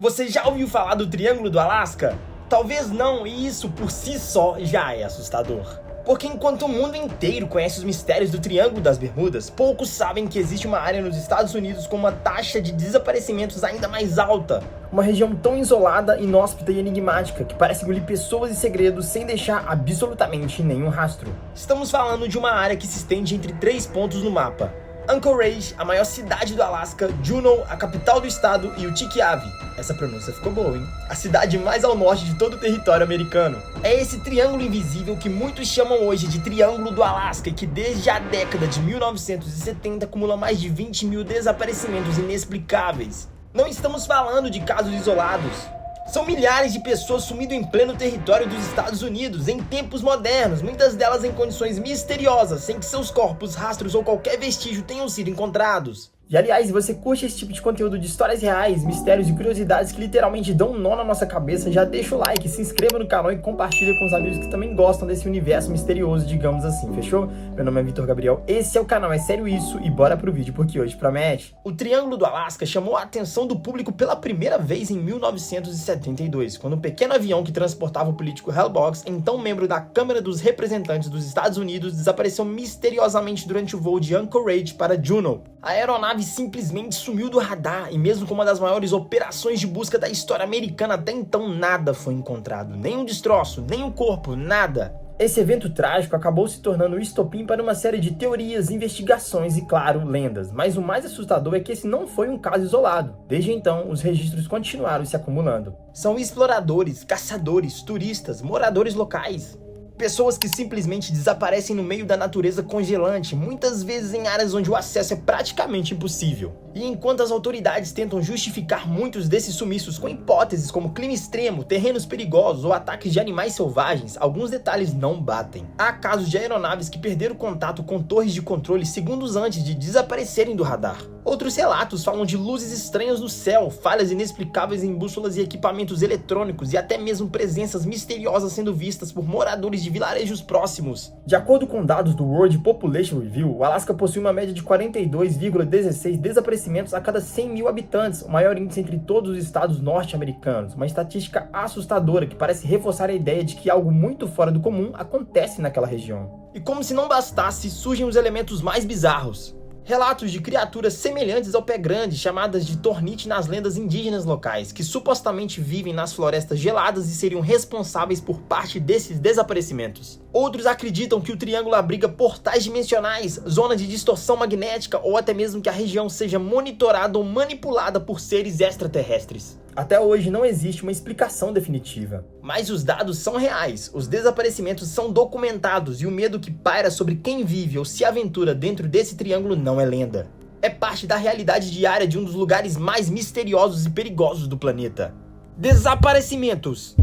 Você já ouviu falar do Triângulo do Alasca? Talvez não, e isso por si só já é assustador. Porque enquanto o mundo inteiro conhece os mistérios do Triângulo das Bermudas, poucos sabem que existe uma área nos Estados Unidos com uma taxa de desaparecimentos ainda mais alta. Uma região tão isolada, inóspita e enigmática que parece engolir pessoas e segredos sem deixar absolutamente nenhum rastro. Estamos falando de uma área que se estende entre 3 pontos no mapa: Anchorage, a maior cidade do Alasca, Juneau, a capital do estado, e Utqiagvik. Essa pronúncia ficou boa, hein? A cidade mais ao norte de todo o território americano. É esse triângulo invisível que muitos chamam hoje de Triângulo do Alasca e que desde a década de 1970 acumula mais de 20 mil desaparecimentos inexplicáveis. Não estamos falando de casos isolados. São milhares de pessoas sumindo em pleno território dos Estados Unidos, em tempos modernos, muitas delas em condições misteriosas, sem que seus corpos, rastros ou qualquer vestígio tenham sido encontrados. E aliás, se você curte esse tipo de conteúdo de histórias reais, mistérios e curiosidades que literalmente dão um nó na nossa cabeça, já deixa o like, se inscreva no canal e compartilha com os amigos que também gostam desse universo misterioso, digamos assim, fechou? Meu nome é Vitor Gabriel, esse é o canal É Sério Isso e bora pro vídeo porque hoje promete. O Triângulo do Alasca chamou a atenção do público pela primeira vez em 1972, quando um pequeno avião que transportava o político Hal Boggs, então membro da Câmara dos Representantes dos Estados Unidos, desapareceu misteriosamente durante o voo de Anchorage para Juneau. A aeronave simplesmente sumiu do radar e mesmo com uma das maiores operações de busca da história americana até então nada foi encontrado, nem um destroço, nem um corpo, nada. Esse evento trágico acabou se tornando o estopim para uma série de teorias, investigações e, claro, lendas, mas o mais assustador é que esse não foi um caso isolado. Desde então, os registros continuaram se acumulando. São exploradores, caçadores, turistas, moradores locais. Pessoas que simplesmente desaparecem no meio da natureza congelante, muitas vezes em áreas onde o acesso é praticamente impossível. E enquanto as autoridades tentam justificar muitos desses sumiços com hipóteses como clima extremo, terrenos perigosos ou ataques de animais selvagens, alguns detalhes não batem. Há casos de aeronaves que perderam contato com torres de controle segundos antes de desaparecerem do radar. Outros relatos falam de luzes estranhas no céu, falhas inexplicáveis em bússolas e equipamentos eletrônicos e até mesmo presenças misteriosas sendo vistas por moradores de vilarejos próximos. De acordo com dados do World Population Review, o Alasca possui uma média de 42,16 desaparecimentos a cada 100 mil habitantes, o maior índice entre todos os estados norte-americanos, uma estatística assustadora que parece reforçar a ideia de que algo muito fora do comum acontece naquela região. E como se não bastasse, surgem os elementos mais bizarros. Relatos de criaturas semelhantes ao pé grande, chamadas de tornite nas lendas indígenas locais, que supostamente vivem nas florestas geladas e seriam responsáveis por parte desses desaparecimentos. Outros acreditam que o triângulo abriga portais dimensionais, zonas de distorção magnética ou até mesmo que a região seja monitorada ou manipulada por seres extraterrestres. Até hoje não existe uma explicação definitiva. Mas os dados são reais, os desaparecimentos são documentados e o medo que paira sobre quem vive ou se aventura dentro desse triângulo não é lenda. É parte da realidade diária de um dos lugares mais misteriosos e perigosos do planeta. Desaparecimentos!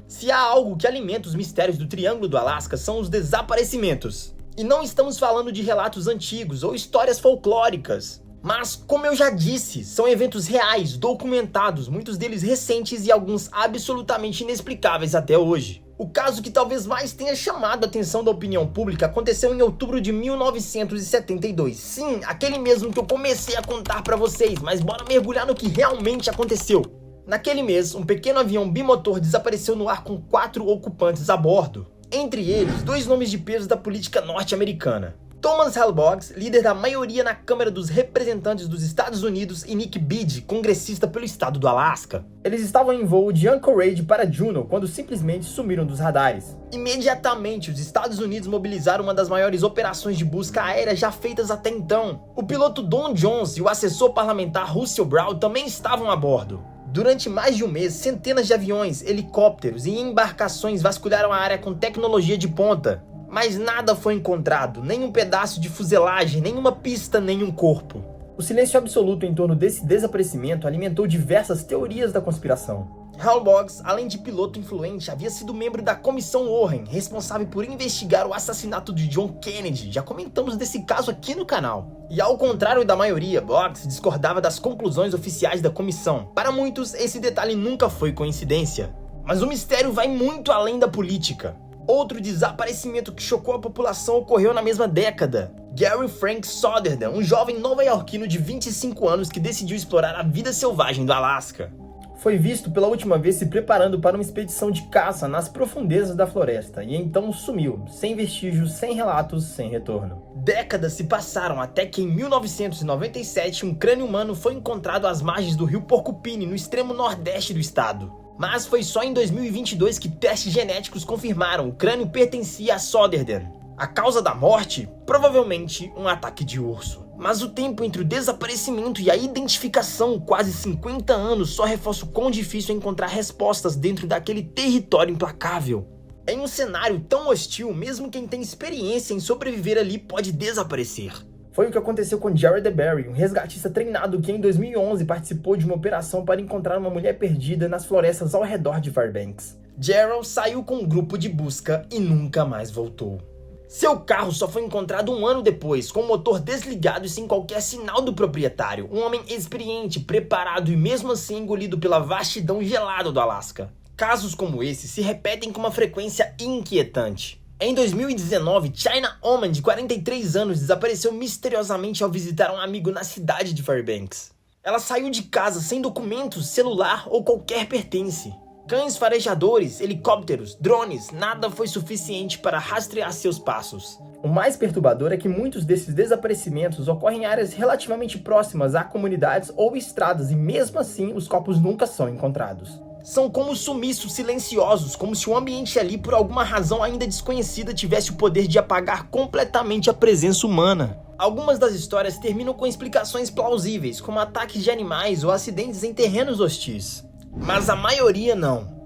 Se há algo que alimenta os mistérios do Triângulo do Alasca são os desaparecimentos. E não estamos falando de relatos antigos ou histórias folclóricas. Mas, como eu já disse, são eventos reais, documentados, muitos deles recentes e alguns absolutamente inexplicáveis até hoje. O caso que talvez mais tenha chamado a atenção da opinião pública aconteceu em outubro de 1972. Sim, aquele mesmo que eu comecei a contar pra vocês, mas bora mergulhar no que realmente aconteceu. Naquele mês, um pequeno avião bimotor desapareceu no ar com 4 ocupantes a bordo. Entre eles, 2 nomes de peso da política norte-americana: Thomas Hal Boggs, líder da maioria na Câmara dos Representantes dos Estados Unidos, e Nick Bede, congressista pelo estado do Alasca. Eles estavam em voo de Anchorage para Juneau quando simplesmente sumiram dos radares. Imediatamente, os Estados Unidos mobilizaram uma das maiores operações de busca aérea já feitas até então. O piloto Don Jones e o assessor parlamentar Russell Brown também estavam a bordo. Durante mais de um mês, centenas de aviões, helicópteros e embarcações vasculharam a área com tecnologia de ponta. Mas nada foi encontrado, nem um pedaço de fuselagem, nenhuma pista, nem um corpo. O silêncio absoluto em torno desse desaparecimento alimentou diversas teorias da conspiração. Hal Boggs, além de piloto influente, havia sido membro da Comissão Warren, responsável por investigar o assassinato de John Kennedy. Já comentamos desse caso aqui no canal. E ao contrário da maioria, Boggs discordava das conclusões oficiais da comissão. Para muitos, esse detalhe nunca foi coincidência. Mas o mistério vai muito além da política. Outro desaparecimento que chocou a população ocorreu na mesma década. Gary Frank Soderdan, um jovem nova-iorquino de 25 anos que decidiu explorar a vida selvagem do Alasca. foi visto pela última vez se preparando para uma expedição de caça nas profundezas da floresta e então sumiu, sem vestígios, sem relatos, sem retorno. Décadas se passaram até que em 1997 um crânio humano foi encontrado às margens do rio Porcupine, no extremo nordeste do estado. Mas foi só em 2022 que testes genéticos confirmaram o crânio pertencia a Soderden. A causa da morte? Provavelmente um ataque de urso. Mas o tempo entre o desaparecimento e a identificação, quase 50 anos, só reforça o quão difícil é encontrar respostas dentro daquele território implacável. Em um cenário tão hostil, mesmo quem tem experiência em sobreviver ali pode desaparecer. Foi o que aconteceu com Jared Berry, um resgatista treinado que em 2011 participou de uma operação para encontrar uma mulher perdida nas florestas ao redor de Fairbanks. Gerald saiu com um grupo de busca e nunca mais voltou. Seu carro só foi encontrado um ano depois, com o motor desligado e sem qualquer sinal do proprietário. Um homem experiente, preparado e mesmo assim engolido pela vastidão gelada do Alasca. Casos como esse se repetem com uma frequência inquietante. Em 2019, China Oman, de 43 anos, desapareceu misteriosamente ao visitar um amigo na cidade de Fairbanks. Ela saiu de casa sem documentos, celular ou qualquer pertence. Cães farejadores, helicópteros, drones, nada foi suficiente para rastrear seus passos. O mais perturbador é que muitos desses desaparecimentos ocorrem em áreas relativamente próximas a comunidades ou estradas e mesmo assim os corpos nunca são encontrados. São como sumiços silenciosos, como se o ambiente ali por alguma razão ainda desconhecida tivesse o poder de apagar completamente a presença humana. Algumas das histórias terminam com explicações plausíveis, como ataques de animais ou acidentes em terrenos hostis. Mas a maioria não.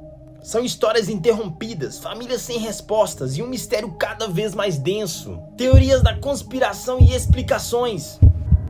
São histórias interrompidas, famílias sem respostas e um mistério cada vez mais denso. Teorias da conspiração e explicações.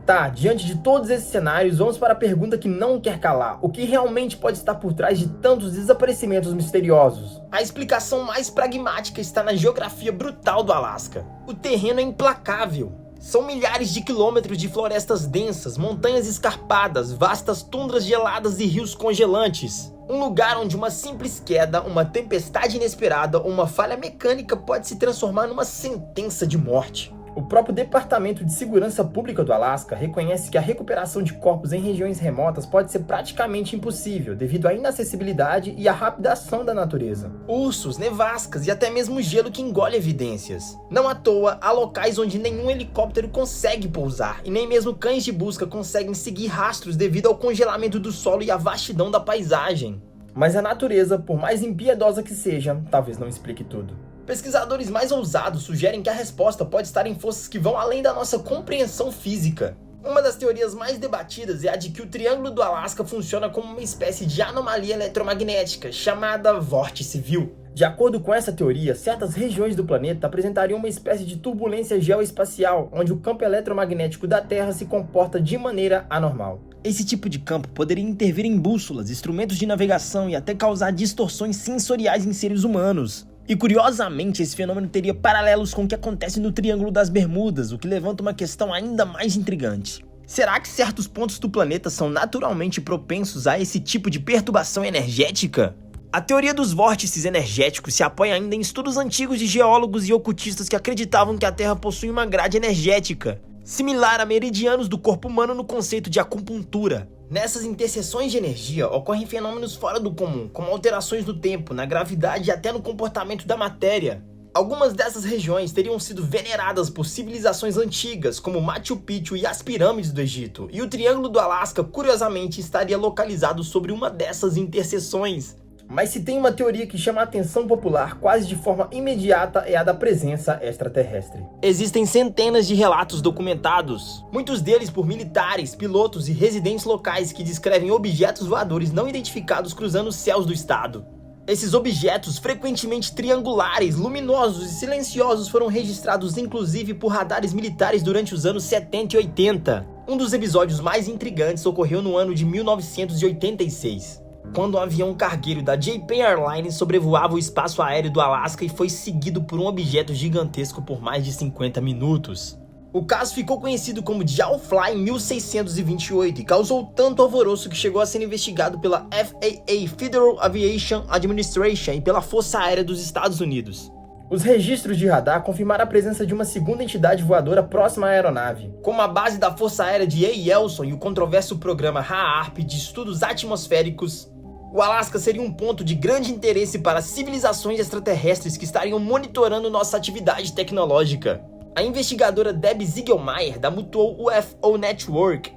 Tá, diante de todos esses cenários, vamos para a pergunta que não quer calar. O que realmente pode estar por trás de tantos desaparecimentos misteriosos? A explicação mais pragmática está na geografia brutal do Alasca. O terreno é implacável. São milhares de quilômetros de florestas densas, montanhas escarpadas, vastas tundras geladas e rios congelantes. Um lugar onde uma simples queda, uma tempestade inesperada ou uma falha mecânica pode se transformar numa sentença de morte. O próprio Departamento de Segurança Pública do Alasca reconhece que a recuperação de corpos em regiões remotas pode ser praticamente impossível devido à inacessibilidade e à rápida ação da natureza. Ursos, nevascas e até mesmo gelo que engole evidências. Não à toa, há locais onde nenhum helicóptero consegue pousar e nem mesmo cães de busca conseguem seguir rastros devido ao congelamento do solo e à vastidão da paisagem. Mas a natureza, por mais impiedosa que seja, talvez não explique tudo. Pesquisadores mais ousados sugerem que a resposta pode estar em forças que vão além da nossa compreensão física. Uma das teorias mais debatidas é a de que o Triângulo do Alasca funciona como uma espécie de anomalia eletromagnética, chamada vórtice vil. De acordo com essa teoria, certas regiões do planeta apresentariam uma espécie de turbulência geoespacial, onde o campo eletromagnético da Terra se comporta de maneira anormal. Esse tipo de campo poderia intervir em bússolas, instrumentos de navegação e até causar distorções sensoriais em seres humanos. E curiosamente, esse fenômeno teria paralelos com o que acontece no Triângulo das Bermudas, o que levanta uma questão ainda mais intrigante. Será que certos pontos do planeta são naturalmente propensos a esse tipo de perturbação energética? A teoria dos vórtices energéticos se apoia ainda em estudos antigos de geólogos e ocultistas que acreditavam que a Terra possui uma grade energética, similar a meridianos do corpo humano no conceito de acupuntura. Nessas interseções de energia ocorrem fenômenos fora do comum, como alterações no tempo, na gravidade e até no comportamento da matéria. Algumas dessas regiões teriam sido veneradas por civilizações antigas, como Machu Picchu e as pirâmides do Egito, e o Triângulo do Alasca, curiosamente, estaria localizado sobre uma dessas interseções. Mas se tem uma teoria que chama a atenção popular quase de forma imediata é a da presença extraterrestre. Existem centenas de relatos documentados, muitos deles por militares, pilotos e residentes locais que descrevem objetos voadores não identificados cruzando os céus do estado. Esses objetos, frequentemente triangulares, luminosos e silenciosos, foram registrados inclusive por radares militares durante os anos 70 e 80. Um dos episódios mais intrigantes ocorreu no ano de 1986. Quando um avião cargueiro da JP Airlines sobrevoava o espaço aéreo do Alasca e foi seguido por um objeto gigantesco por mais de 50 minutos. O caso ficou conhecido como Jawfly em 1628 e causou tanto alvoroço que chegou a ser investigado pela FAA, Federal Aviation Administration, e pela Força Aérea dos Estados Unidos. Os registros de radar confirmaram a presença de uma segunda entidade voadora próxima à aeronave. Como a base da Força Aérea de A. Elson e o controverso programa HAARP de estudos atmosféricos, O Alasca seria um ponto de grande interesse para civilizações extraterrestres que estariam monitorando nossa atividade tecnológica. A investigadora Debbie Ziegelmeyer, da Mutual UFO Network,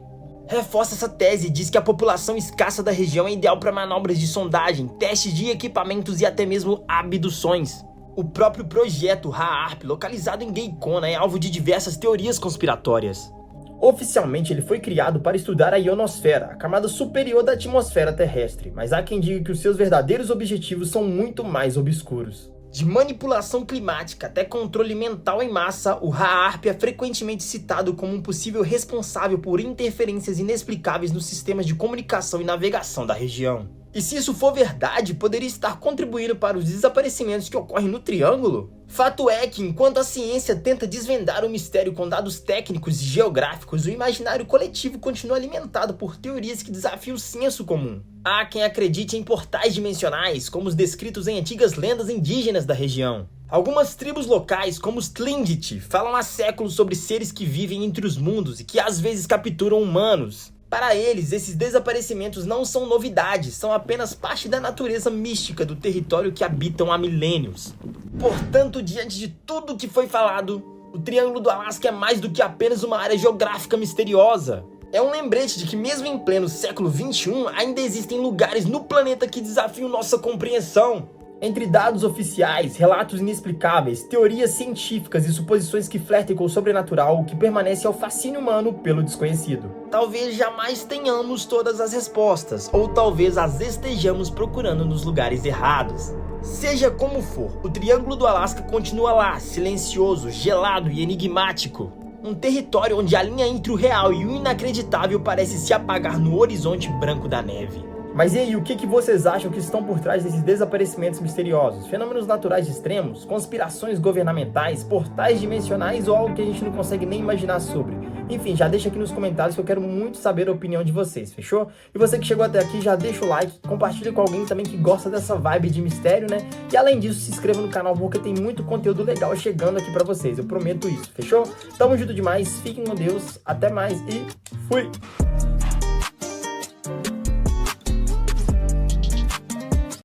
reforça essa tese e diz que a população escassa da região é ideal para manobras de sondagem, testes de equipamentos e até mesmo abduções. O próprio projeto HAARP, localizado em Geikona, é alvo de diversas teorias conspiratórias. Oficialmente, ele foi criado para estudar a ionosfera, a camada superior da atmosfera terrestre, mas há quem diga que os seus verdadeiros objetivos são muito mais obscuros. De manipulação climática até controle mental em massa, o HAARP é frequentemente citado como um possível responsável por interferências inexplicáveis nos sistemas de comunicação e navegação da região. E se isso for verdade, poderia estar contribuindo para os desaparecimentos que ocorrem no Triângulo? Fato é que, enquanto a ciência tenta desvendar o mistério com dados técnicos e geográficos, o imaginário coletivo continua alimentado por teorias que desafiam o senso comum. Há quem acredite em portais dimensionais, como os descritos em antigas lendas indígenas da região. Algumas tribos locais, como os Tlingit, falam há séculos sobre seres que vivem entre os mundos e que às vezes capturam humanos. Para eles, esses desaparecimentos não são novidades, são apenas parte da natureza mística do território que habitam há milênios. Portanto, diante de tudo o que foi falado, o Triângulo do Alasca é mais do que apenas uma área geográfica misteriosa. É um lembrete de que mesmo em pleno século XXI, ainda existem lugares no planeta que desafiam nossa compreensão. Entre dados oficiais, relatos inexplicáveis, teorias científicas e suposições que flertem com o sobrenatural, o que permanece é o fascínio humano pelo desconhecido. Talvez jamais tenhamos todas as respostas, ou talvez as estejamos procurando nos lugares errados. Seja como for, o Triângulo do Alasca continua lá, silencioso, gelado e enigmático. Um território onde a linha entre o real e o inacreditável parece se apagar no horizonte branco da neve. Mas e aí, o que vocês acham que estão por trás desses desaparecimentos misteriosos? Fenômenos naturais extremos, conspirações governamentais, portais dimensionais ou algo que a gente não consegue nem imaginar sobre? Enfim, já deixa aqui nos comentários que eu quero muito saber a opinião de vocês, fechou? E você que chegou até aqui, já deixa o like, compartilha com alguém também que gosta dessa vibe de mistério, né? E além disso, se inscreva no canal porque tem muito conteúdo legal chegando aqui pra vocês, eu prometo isso, fechou? Tamo junto demais, fiquem com Deus, até mais e fui!